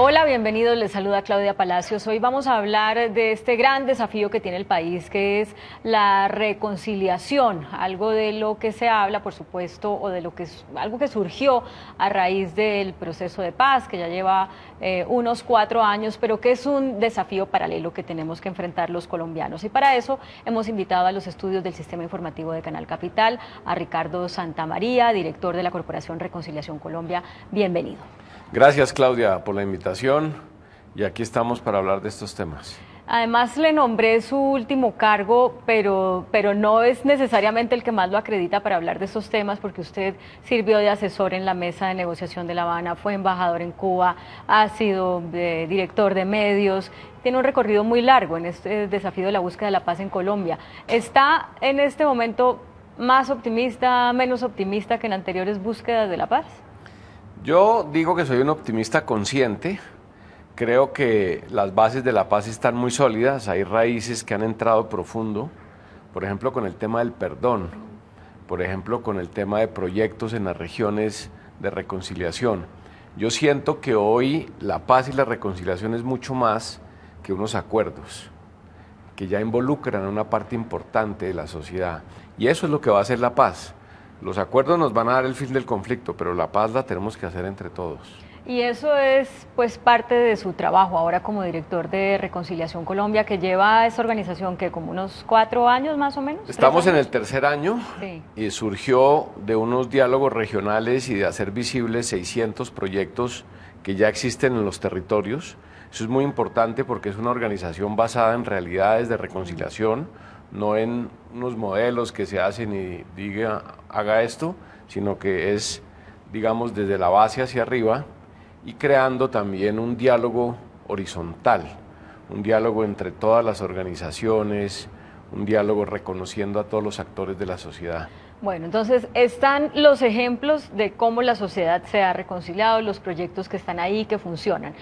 Hola, bienvenidos, les saluda Claudia Palacios. Hoy vamos a hablar de este gran desafío que tiene el país, que es la reconciliación, algo de lo que se habla, por supuesto, o de algo que surgió a raíz del proceso de paz, que ya lleva unos 4 años, pero que es un desafío paralelo que tenemos que enfrentar los colombianos. Y para eso hemos invitado a los estudios del Sistema Informativo de Canal Capital a Ricardo Santamaría, director de la Corporación Reconciliación Colombia. Bienvenido. Gracias, Claudia, por la invitación y aquí estamos para hablar de estos temas. Además, le nombré su último cargo, pero no es necesariamente el que más lo acredita para hablar de estos temas, porque usted sirvió de asesor en la mesa de negociación de La Habana, fue embajador en Cuba, ha sido director de medios, tiene un recorrido muy largo en este desafío de la búsqueda de la paz en Colombia. ¿Está en este momento más optimista, menos optimista que en anteriores búsquedas de la paz? Yo digo que soy un optimista consciente. Creo que las bases de la paz están muy sólidas, hay raíces que han entrado profundo, por ejemplo con el tema del perdón, por ejemplo con el tema de proyectos en las regiones de reconciliación. Yo siento que hoy la paz y la reconciliación es mucho más que unos acuerdos, que ya involucran a una parte importante de la sociedad, y eso es lo que va a hacer la paz. Los acuerdos nos van a dar el fin del conflicto, pero la paz la tenemos que hacer entre todos. Y eso es pues parte de su trabajo ahora como director de Reconciliación Colombia, que lleva esa organización que como unos 4 años más o menos. Estamos en el tercer año, sí. Y surgió de unos diálogos regionales y de hacer visibles 600 proyectos que ya existen en los territorios. Eso es muy importante porque es una organización basada en realidades de reconciliación, no en unos modelos que se hacen y diga haga esto, sino que es, digamos, desde la base hacia arriba y creando también un diálogo horizontal, un diálogo entre todas las organizaciones, un diálogo reconociendo a todos los actores de la sociedad. Bueno, entonces están los ejemplos de cómo la sociedad se ha reconciliado, los proyectos que están ahí, que funcionan.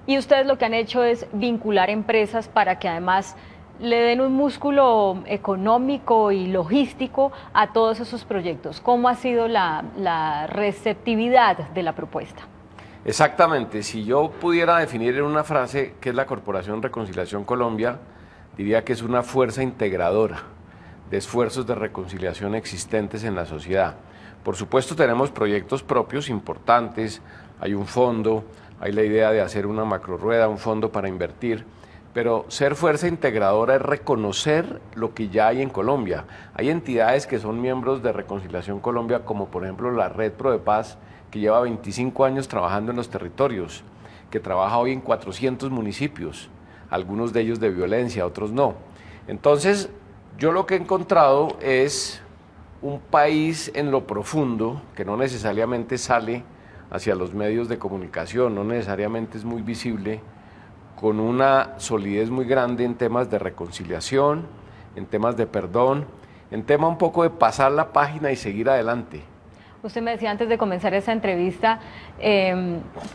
Y ustedes lo que han hecho es vincular empresas para que además le den un músculo económico y logístico a todos esos proyectos. ¿Cómo ha sido la receptividad de la propuesta? Exactamente, si yo pudiera definir en una frase qué es la Corporación Reconciliación Colombia, diría que es una fuerza integradora de esfuerzos de reconciliación existentes en la sociedad. Por supuesto tenemos proyectos propios importantes, hay un fondo, hay la idea de hacer una macrorrueda, un fondo para invertir, pero ser fuerza integradora es reconocer lo que ya hay en Colombia. Hay entidades que son miembros de Reconciliación Colombia, como por ejemplo la Red Pro de Paz, que lleva 25 años trabajando en los territorios, que trabaja hoy en 400 municipios, algunos de ellos de violencia, otros no. Entonces, yo lo que he encontrado es un país en lo profundo, que no necesariamente sale hacia los medios de comunicación, no necesariamente es muy visible, con una solidez muy grande en temas de reconciliación, en temas de perdón, en tema un poco de pasar la página y seguir adelante. Usted me decía antes de comenzar esa entrevista,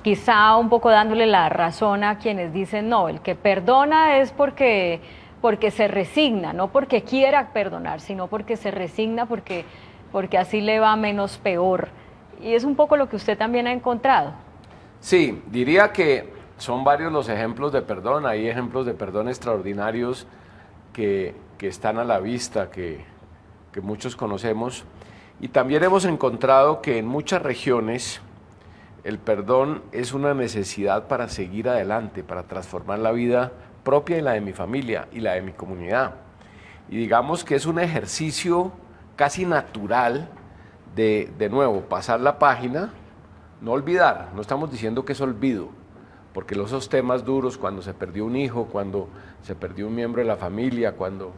quizá un poco dándole la razón a quienes dicen, no, el que perdona es porque se resigna, no porque quiera perdonar, sino porque se resigna, porque así le va menos peor. Y es un poco lo que usted también ha encontrado. Sí, diría que son varios los ejemplos de perdón, hay ejemplos de perdón extraordinarios que están a la vista, que muchos conocemos, y también hemos encontrado que en muchas regiones el perdón es una necesidad para seguir adelante, para transformar la vida propia y la de mi familia y la de mi comunidad. Y digamos que es un ejercicio casi natural de nuevo, pasar la página, no olvidar, no estamos diciendo que es olvido, porque esos temas duros, cuando se perdió un hijo, cuando se perdió un miembro de la familia, cuando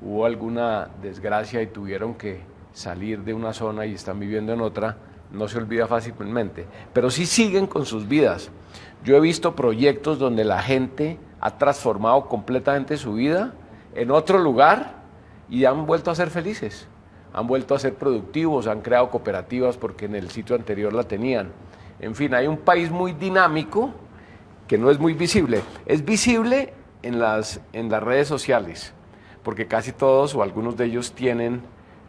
hubo alguna desgracia y tuvieron que salir de una zona y están viviendo en otra, no se olvida fácilmente, pero sí siguen con sus vidas. Yo he visto proyectos donde la gente ha transformado completamente su vida en otro lugar y han vuelto a ser felices, han vuelto a ser productivos, han creado cooperativas porque en el sitio anterior la tenían. En fin, hay un país muy dinámico que no es muy visible. Es visible en las redes sociales, porque casi todos o algunos de ellos tienen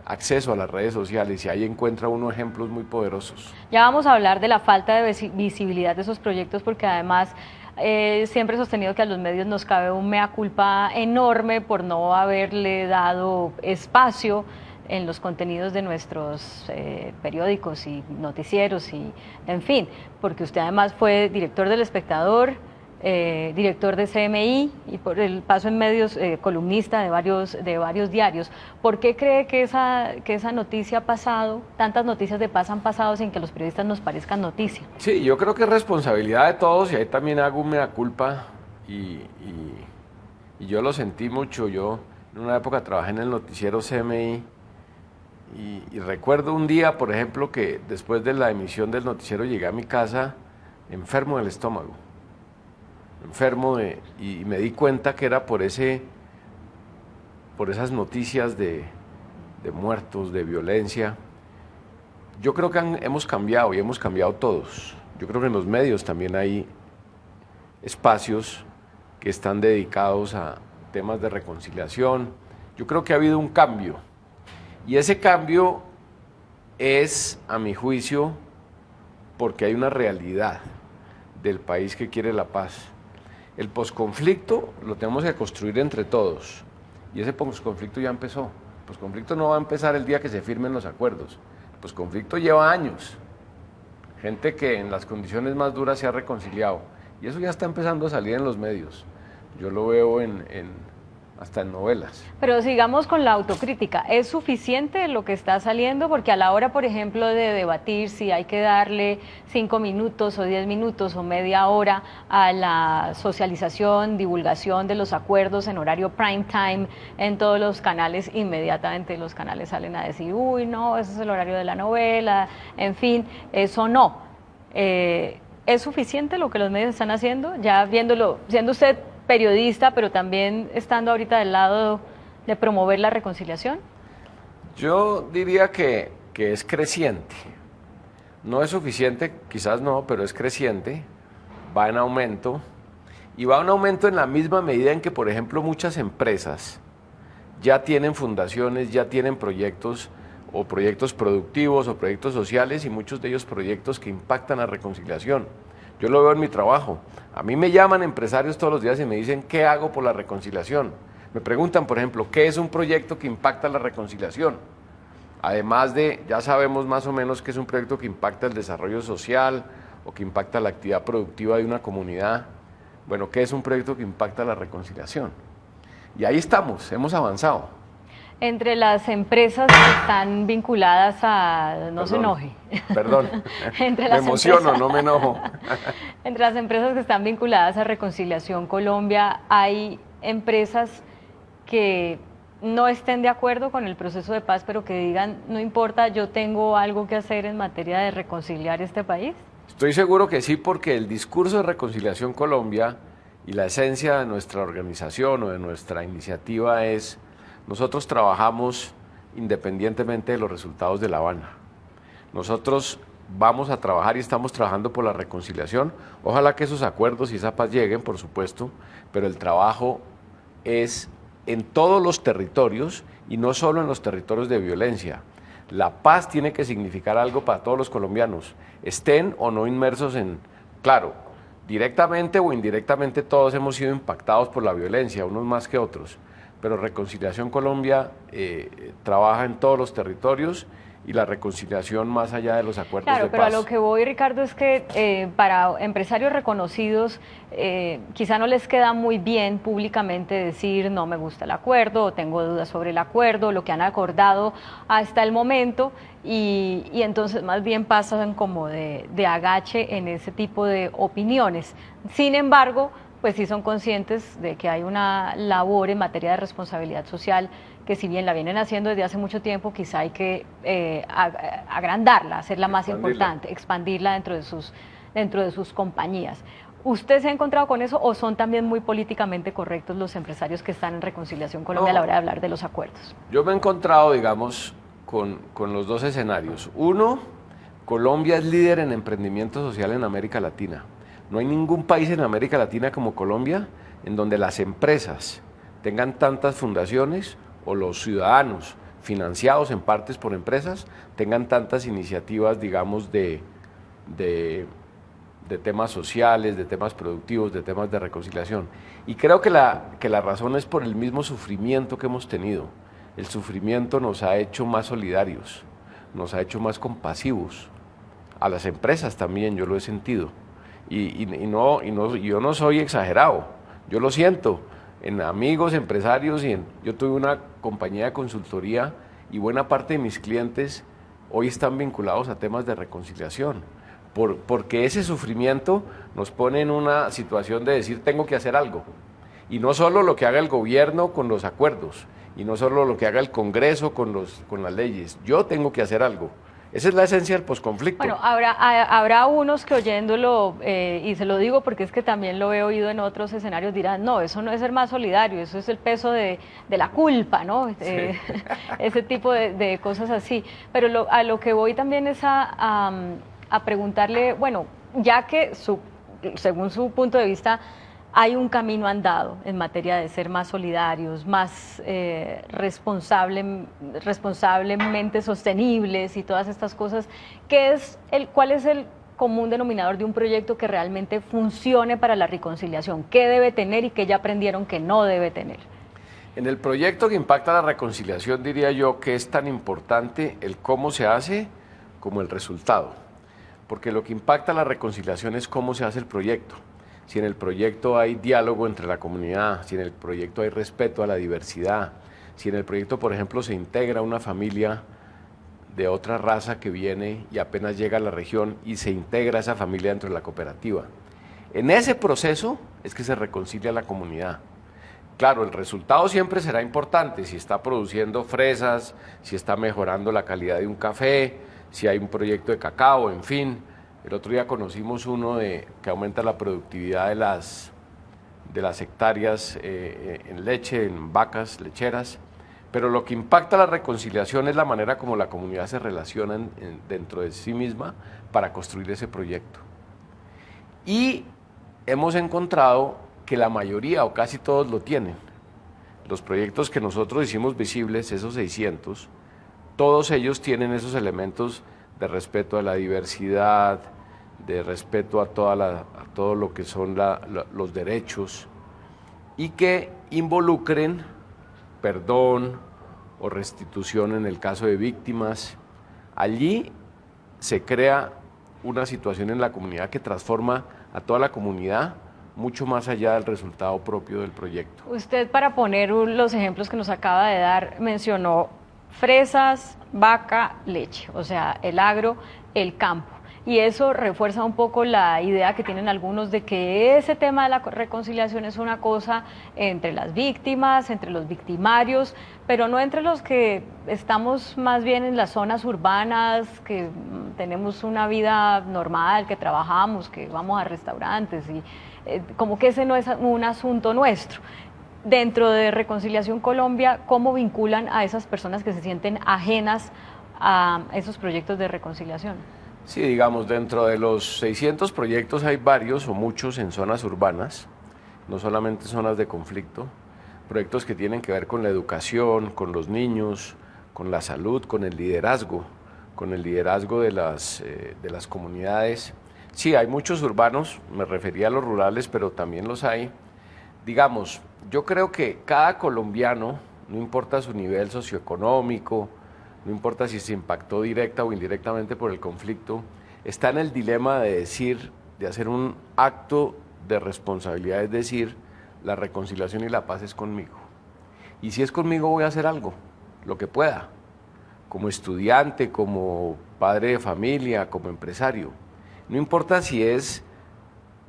acceso a las redes sociales y ahí encuentra uno ejemplos muy poderosos. Ya vamos a hablar de la falta de visibilidad de esos proyectos, porque además siempre he sostenido que a los medios nos cabe un mea culpa enorme por no haberle dado espacio en los contenidos de nuestros periódicos y noticieros y en fin, porque usted además fue director del Espectador, director de CMI y por el paso en medios columnista de varios diarios. ¿Por qué cree que esa noticia ha pasado, tantas noticias de paz han pasado sin que los periodistas nos parezcan noticia? Sí, yo creo que es responsabilidad de todos y ahí también hago un mea culpa y yo lo sentí mucho. Yo en una época trabajé en el noticiero CMI y recuerdo un día, por ejemplo, que después de la emisión del noticiero llegué a mi casa enfermo del estómago. Y me di cuenta que era por esas noticias de muertos, de violencia. Yo creo que hemos cambiado y hemos cambiado todos. Yo creo que en los medios también hay espacios que están dedicados a temas de reconciliación. Yo creo que ha habido un cambio y ese cambio es, a mi juicio, porque hay una realidad del país que quiere la paz. El posconflicto lo tenemos que construir entre todos y ese posconflicto ya empezó. El posconflicto no va a empezar el día que se firmen los acuerdos. El posconflicto lleva años. Gente que en las condiciones más duras se ha reconciliado y eso ya está empezando a salir en los medios. Yo lo veo hasta en novelas. Pero sigamos con la autocrítica. ¿Es suficiente lo que está saliendo? Porque a la hora, por ejemplo, de debatir si hay que darle 5 minutos o 10 minutos o media hora a la socialización, divulgación de los acuerdos en horario prime time en todos los canales, inmediatamente los canales salen a decir, uy, no, ese es el horario de la novela, en fin, eso no. ¿Es suficiente lo que los medios están haciendo? Ya viéndolo, siendo usted periodista, pero también estando ahorita del lado de promover la reconciliación? Yo diría que es creciente. No es suficiente, quizás no, pero es creciente, va en aumento, y va en aumento en la misma medida en que, por ejemplo, muchas empresas ya tienen fundaciones, ya tienen proyectos, o proyectos productivos, o proyectos sociales, y muchos de ellos proyectos que impactan la reconciliación. Yo lo veo en mi trabajo. A mí me llaman empresarios todos los días y me dicen, ¿qué hago por la reconciliación? Me preguntan, por ejemplo, ¿qué es un proyecto que impacta la reconciliación? Además de, ya sabemos más o menos que es un proyecto que impacta el desarrollo social o que impacta la actividad productiva de una comunidad. Bueno, ¿qué es un proyecto que impacta la reconciliación? Y ahí estamos, hemos avanzado. Entre las empresas que están vinculadas a... No se enoje. Perdón, Entre me emociono, no me enojo. Entre las empresas que están vinculadas a Reconciliación Colombia, ¿hay empresas que no estén de acuerdo con el proceso de paz, pero que digan, no importa, yo tengo algo que hacer en materia de reconciliar este país? Estoy seguro que sí, porque el discurso de Reconciliación Colombia y la esencia de nuestra organización o de nuestra iniciativa es: nosotros trabajamos independientemente de los resultados de La Habana. Nosotros vamos a trabajar y estamos trabajando por la reconciliación. Ojalá que esos acuerdos y esa paz lleguen, por supuesto, pero el trabajo es en todos los territorios y no solo en los territorios de violencia. La paz tiene que significar algo para todos los colombianos, estén o no inmersos en... Claro, directamente o indirectamente todos hemos sido impactados por la violencia, unos más que otros, pero Reconciliación Colombia trabaja en todos los territorios y la reconciliación más allá de los acuerdos de paz. Claro, pero a lo que voy, Ricardo, es que para empresarios reconocidos quizá no les queda muy bien públicamente decir no me gusta el acuerdo o tengo dudas sobre el acuerdo, lo que han acordado hasta el momento, y entonces más bien pasan como de agache en ese tipo de opiniones. Sin embargo, pues sí son conscientes de que hay una labor en materia de responsabilidad social que, si bien la vienen haciendo desde hace mucho tiempo, quizá hay que agrandarla, hacerla más importante, expandirla dentro de sus compañías. ¿Usted se ha encontrado con eso o son también muy políticamente correctos los empresarios que están en Reconciliación Colombia a la hora de hablar de los acuerdos? Yo me he encontrado, digamos, con los dos escenarios. Uno, Colombia es líder en emprendimiento social en América Latina. No hay ningún país en América Latina como Colombia en donde las empresas tengan tantas fundaciones o los ciudadanos financiados en partes por empresas, tengan tantas iniciativas, digamos, de temas sociales, de temas productivos, de temas de reconciliación. Y creo que la razón es por el mismo sufrimiento que hemos tenido. El sufrimiento nos ha hecho más solidarios, nos ha hecho más compasivos. A las empresas también, yo lo he sentido. Yo no soy exagerado, yo lo siento. En amigos, empresarios, yo tuve una compañía de consultoría y buena parte de mis clientes hoy están vinculados a temas de reconciliación. Porque ese sufrimiento nos pone en una situación de decir tengo que hacer algo. Y no solo lo que haga el gobierno con los acuerdos, y no solo lo que haga el Congreso con las leyes, yo tengo que hacer algo. Esa es la esencia del posconflicto. Bueno, habrá unos que oyéndolo, y se lo digo porque es que también lo he oído en otros escenarios, dirán, no, eso no es ser más solidario, eso es el peso de la culpa, ¿no? Sí. Ese tipo de cosas así. Pero a lo que voy también es a preguntarle, bueno, ya que según su punto de vista hay un camino andado en materia de ser más solidarios, más responsablemente sostenibles y todas estas cosas, ¿cuál es el común denominador de un proyecto que realmente funcione para la reconciliación? ¿Qué debe tener y qué ya aprendieron que no debe tener? En el proyecto que impacta la reconciliación diría yo que es tan importante el cómo se hace como el resultado, porque lo que impacta la reconciliación es cómo se hace el proyecto. Si en el proyecto hay diálogo entre la comunidad, si en el proyecto hay respeto a la diversidad, si en el proyecto, por ejemplo, se integra una familia de otra raza que viene y apenas llega a la región y se integra esa familia dentro de la cooperativa. En ese proceso es que se reconcilia la comunidad. Claro, el resultado siempre será importante, si está produciendo fresas, si está mejorando la calidad de un café, si hay un proyecto de cacao, en fin. El otro día conocimos uno que aumenta la productividad de las hectáreas en leche, en vacas lecheras, pero lo que impacta la reconciliación es la manera como la comunidad se relaciona dentro de sí misma para construir ese proyecto. Y hemos encontrado que la mayoría o casi todos lo tienen. Los proyectos que nosotros hicimos visibles, esos 600, todos ellos tienen esos elementos de respeto a la diversidad, de respeto a todo lo que son los derechos y que involucren perdón o restitución en el caso de víctimas. Allí se crea una situación en la comunidad que transforma a toda la comunidad mucho más allá del resultado propio del proyecto. Usted, para poner los ejemplos que nos acaba de dar, mencionó fresas, vaca, leche, o sea, el agro, el campo. Y eso refuerza un poco la idea que tienen algunos de que ese tema de la reconciliación es una cosa entre las víctimas, entre los victimarios, pero no entre los que estamos más bien en las zonas urbanas, que tenemos una vida normal, que trabajamos, que vamos a restaurantes, y como que ese no es un asunto nuestro. Dentro de Reconciliación Colombia, ¿cómo vinculan a esas personas que se sienten ajenas a esos proyectos de reconciliación? Sí, digamos, dentro de los 600 proyectos hay varios o muchos en zonas urbanas, no solamente zonas de conflicto, proyectos que tienen que ver con la educación, con los niños, con la salud, con el liderazgo de las comunidades. Sí, hay muchos urbanos, me refería a los rurales, pero también los hay. Digamos, yo creo que cada colombiano, no importa su nivel socioeconómico, no importa si se impactó directa o indirectamente por el conflicto, está en el dilema de hacer un acto de responsabilidad, es decir, la reconciliación y la paz es conmigo. Y si es conmigo voy a hacer algo, lo que pueda, como estudiante, como padre de familia, como empresario. No importa si es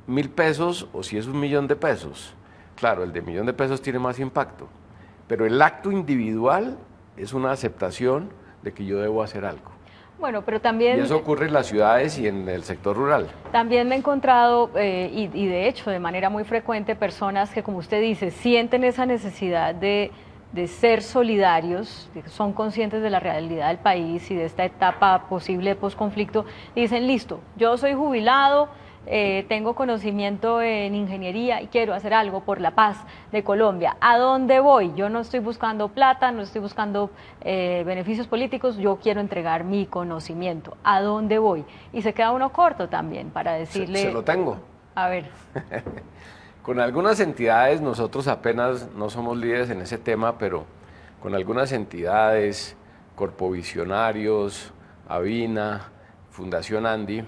1.000 pesos o si es 1.000.000 de pesos. Claro, el de 1.000.000 de pesos tiene más impacto, pero el acto individual es una aceptación de que yo debo hacer algo. Bueno, pero también... Y eso ocurre en las ciudades y en el sector rural. También me he encontrado, y de hecho de manera muy frecuente, personas que, como usted dice, sienten esa necesidad de ser solidarios, son conscientes de la realidad del país y de esta etapa posible de posconflicto, y dicen, listo, yo soy jubilado, tengo conocimiento en ingeniería y quiero hacer algo por la paz de Colombia. ¿A dónde voy? Yo no estoy buscando plata, no estoy buscando beneficios políticos, yo quiero entregar mi conocimiento. ¿A dónde voy? Y se queda uno corto también para decirle... Se lo tengo. A ver. Con algunas entidades, nosotros apenas no somos líderes en ese tema, pero con algunas entidades, Corpovisionarios, Avina, Fundación Andi,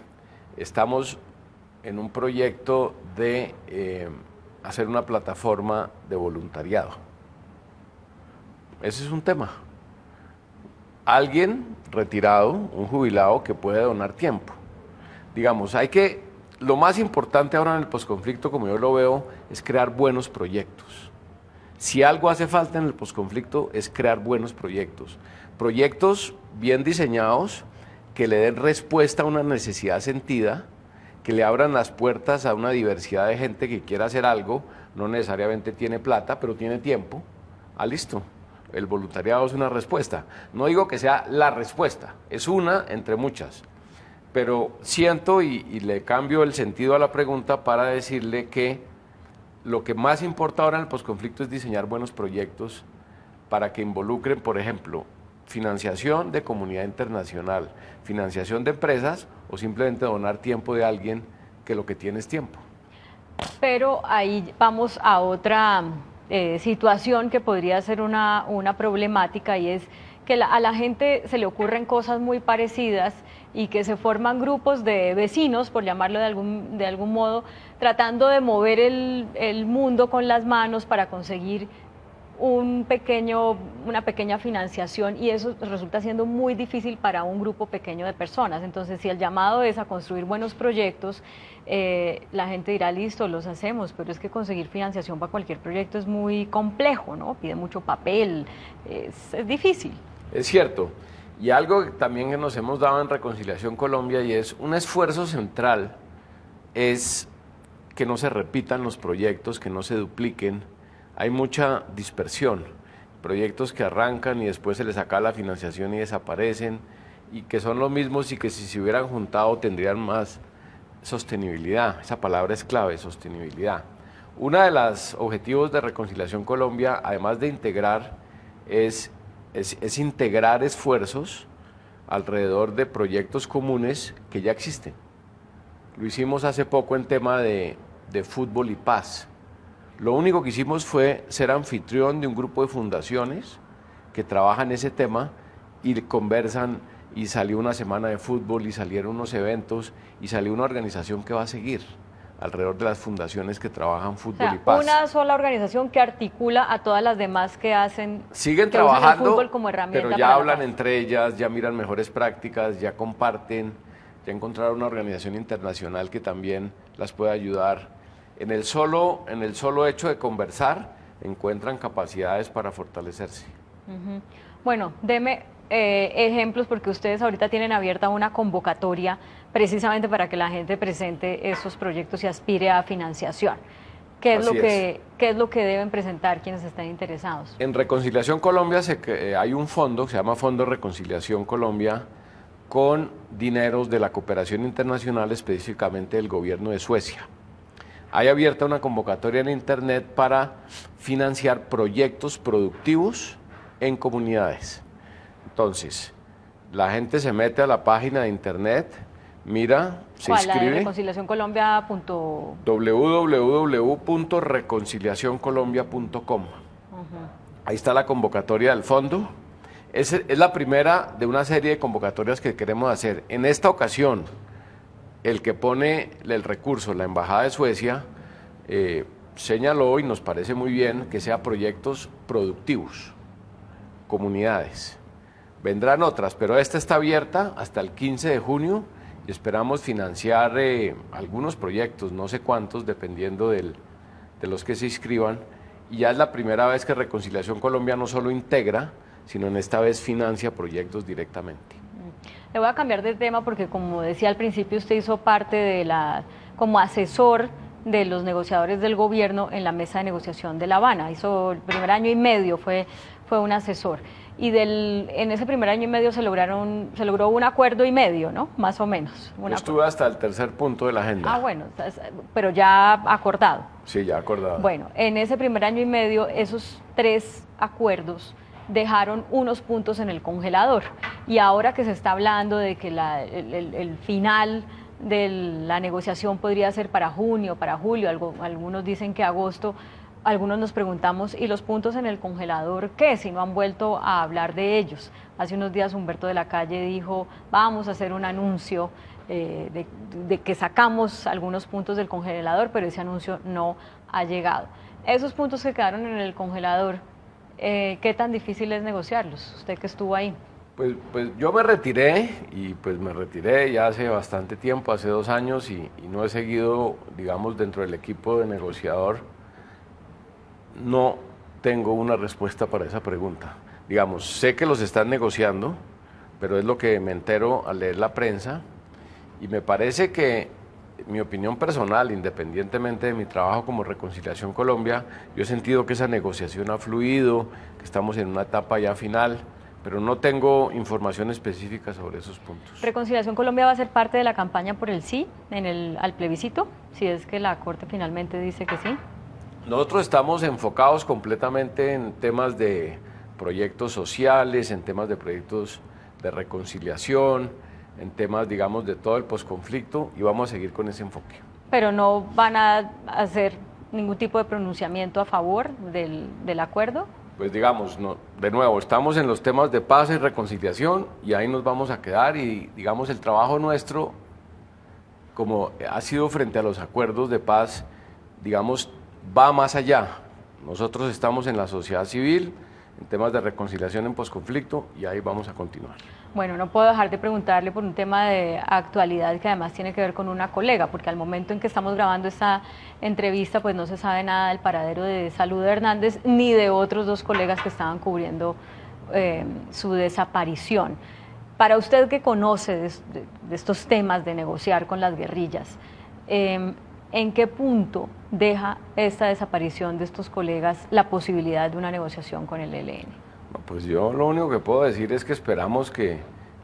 estamos en un proyecto de hacer una plataforma de voluntariado. Ese es un tema. Alguien retirado, un jubilado que puede donar tiempo. Digamos, lo más importante ahora en el posconflicto, como yo lo veo, es crear buenos proyectos. Si algo hace falta en el posconflicto es crear buenos proyectos. Proyectos bien diseñados que le den respuesta a una necesidad sentida, que le abran las puertas a una diversidad de gente que quiera hacer algo, no necesariamente tiene plata, pero tiene tiempo. Listo. El voluntariado es una respuesta. No digo que sea la respuesta, es una entre muchas. Pero siento y le cambio el sentido a la pregunta para decirle que lo que más importa ahora en el posconflicto es diseñar buenos proyectos para que involucren, por ejemplo, financiación de comunidad internacional, financiación de empresas o simplemente donar tiempo de alguien que lo que tiene es tiempo. Pero ahí vamos a otra situación que podría ser una problemática, y es que a la gente se le ocurren cosas muy parecidas y que se forman grupos de vecinos, por llamarlo de algún modo, tratando de mover el mundo con las manos para conseguir una pequeña financiación, y eso resulta siendo muy difícil para un grupo pequeño de personas. Entonces, si el llamado es a construir buenos proyectos, la gente dirá, listo, los hacemos, pero es que conseguir financiación para cualquier proyecto es muy complejo, ¿no? Pide mucho papel, es difícil. Es cierto, y algo también que nos hemos dado en Reconciliación Colombia, y es un esfuerzo central, es que no se repitan los proyectos, que no se dupliquen. Hay mucha dispersión, proyectos que arrancan y después se les saca la financiación y desaparecen, y que son los mismos y que si se hubieran juntado tendrían más sostenibilidad. Esa palabra es clave, sostenibilidad. Uno de los objetivos de Reconciliación Colombia, además de integrar, es integrar esfuerzos alrededor de proyectos comunes que ya existen. Lo hicimos hace poco en tema de fútbol y paz. Lo único que hicimos fue ser anfitrión de un grupo de fundaciones que trabajan ese tema y conversan, y salió una semana de fútbol y salieron unos eventos y salió una organización que va a seguir alrededor de las fundaciones que trabajan fútbol y paz. Una sola organización que articula a todas las demás que siguen trabajando, usan el fútbol como herramienta, pero ya hablan entre ellas, ya miran mejores prácticas, ya comparten, ya encontraron una organización internacional que también las puede ayudar. En el solo hecho de conversar, encuentran capacidades para fortalecerse. Bueno, deme ejemplos, porque ustedes ahorita tienen abierta una convocatoria precisamente para que la gente presente esos proyectos y aspire a financiación. ¿Qué es lo que deben presentar quienes estén interesados? En Reconciliación Colombia hay un fondo que se llama Fondo Reconciliación Colombia, con dineros de la cooperación internacional, específicamente del gobierno de Suecia. Hay abierta una convocatoria en internet para financiar proyectos productivos en comunidades. Entonces, la gente se mete a la página de internet, mira, se inscribe. ¿Cuál? Reconciliacioncolombia. www.reconciliacioncolombia.com. Ahí está la convocatoria del fondo. Es la primera de una serie de convocatorias que queremos hacer. En esta ocasión, el que pone el recurso, la Embajada de Suecia, señaló, y nos parece muy bien, que sea proyectos productivos, comunidades. Vendrán otras, pero esta está abierta hasta el 15 de junio y esperamos financiar algunos proyectos, no sé cuántos, dependiendo de los que se inscriban. Y ya es la primera vez que Reconciliación Colombia no solo integra, sino en esta vez financia proyectos directamente. Le voy a cambiar de tema porque, como decía al principio, usted hizo parte como asesor de los negociadores del gobierno en la mesa de negociación de La Habana. Hizo el primer año y medio, fue un asesor. y en ese primer año y medio se logró un acuerdo y medio, ¿no? Más o menos. Yo estuve hasta el tercer punto de la agenda. Ah, bueno, pero ya acordado. Sí, ya acordado. Bueno, en ese primer año y medio, esos 3 acuerdos dejaron unos puntos en el congelador. Y ahora que se está hablando de que el final de la negociación podría ser para junio, para julio, algunos dicen que agosto, algunos nos preguntamos, ¿y los puntos en el congelador qué? Si no han vuelto a hablar de ellos. Hace unos días Humberto de la Calle dijo, vamos a hacer un anuncio de que sacamos algunos puntos del congelador, pero ese anuncio no ha llegado. Esos puntos que quedaron en el congelador, ¿qué tan difícil es negociarlos? Usted que estuvo ahí. Pues yo me retiré y pues me retiré ya hace bastante tiempo, hace 2 años y no he seguido, digamos, dentro del equipo de negociador. No tengo una respuesta para esa pregunta. Digamos, sé que los están negociando, pero es lo que me entero al leer la prensa y me parece que, mi opinión personal, independientemente de mi trabajo como Reconciliación Colombia, yo he sentido que esa negociación ha fluido, que estamos en una etapa ya final, pero no tengo información específica sobre esos puntos. ¿Reconciliación Colombia va a ser parte de la campaña por el sí al plebiscito, si es que la Corte finalmente dice que sí? Nosotros estamos enfocados completamente en temas de proyectos sociales, en temas de proyectos de reconciliación, en temas, digamos, de todo el posconflicto y vamos a seguir con ese enfoque. Pero no van a hacer ningún tipo de pronunciamiento a favor del acuerdo. Pues digamos, no, de nuevo, estamos en los temas de paz y reconciliación y ahí nos vamos a quedar y digamos el trabajo nuestro, como ha sido frente a los acuerdos de paz, digamos, va más allá. Nosotros estamos en la sociedad civil, en temas de reconciliación en posconflicto y ahí vamos a continuar. Bueno, no puedo dejar de preguntarle por un tema de actualidad que además tiene que ver con una colega, porque al momento en que estamos grabando esta entrevista, pues no se sabe nada del paradero de Salud Hernández ni de otros 2 colegas que estaban cubriendo su desaparición. Para usted que conoce de estos temas de negociar con las guerrillas, ¿en qué punto deja esta desaparición de estos colegas la posibilidad de una negociación con el ELN? Pues yo lo único que puedo decir es que esperamos que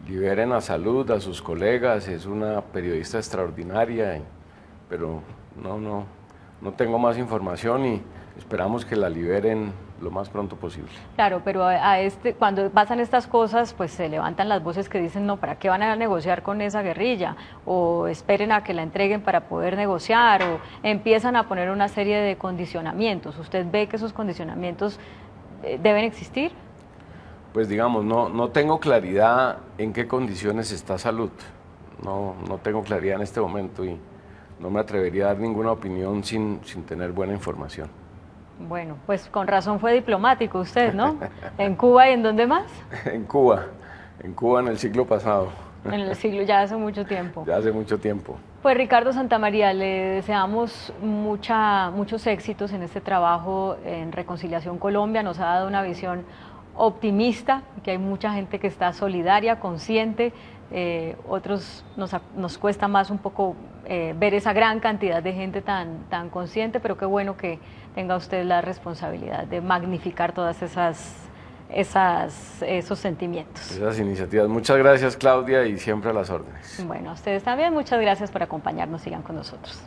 liberen a Salud, a sus colegas, es una periodista extraordinaria, pero no tengo más información y esperamos que la liberen lo más pronto posible. Claro, pero cuando pasan estas cosas, pues se levantan las voces que dicen, no, ¿para qué van a negociar con esa guerrilla? O esperen a que la entreguen para poder negociar, o empiezan a poner una serie de condicionamientos. ¿Usted ve que esos condicionamientos deben existir? Pues digamos, no tengo claridad en qué condiciones está Salud, no tengo claridad en este momento y no me atrevería a dar ninguna opinión sin tener buena información. Bueno, pues con razón fue diplomático usted, ¿no? ¿En Cuba y en dónde más? En Cuba en el siglo pasado. En el siglo, ya hace mucho tiempo. Ya hace mucho tiempo. Pues Ricardo Santamaría, le deseamos muchos éxitos en este trabajo en Reconciliación Colombia, nos ha dado una visión optimista, que hay mucha gente que está solidaria, consciente, otros nos cuesta más un poco ver esa gran cantidad de gente tan consciente, pero qué bueno que tenga usted la responsabilidad de magnificar todas esos sentimientos. Esas iniciativas. Muchas gracias, Claudia, y siempre a las órdenes. Bueno, a ustedes también, muchas gracias por acompañarnos, sigan con nosotros.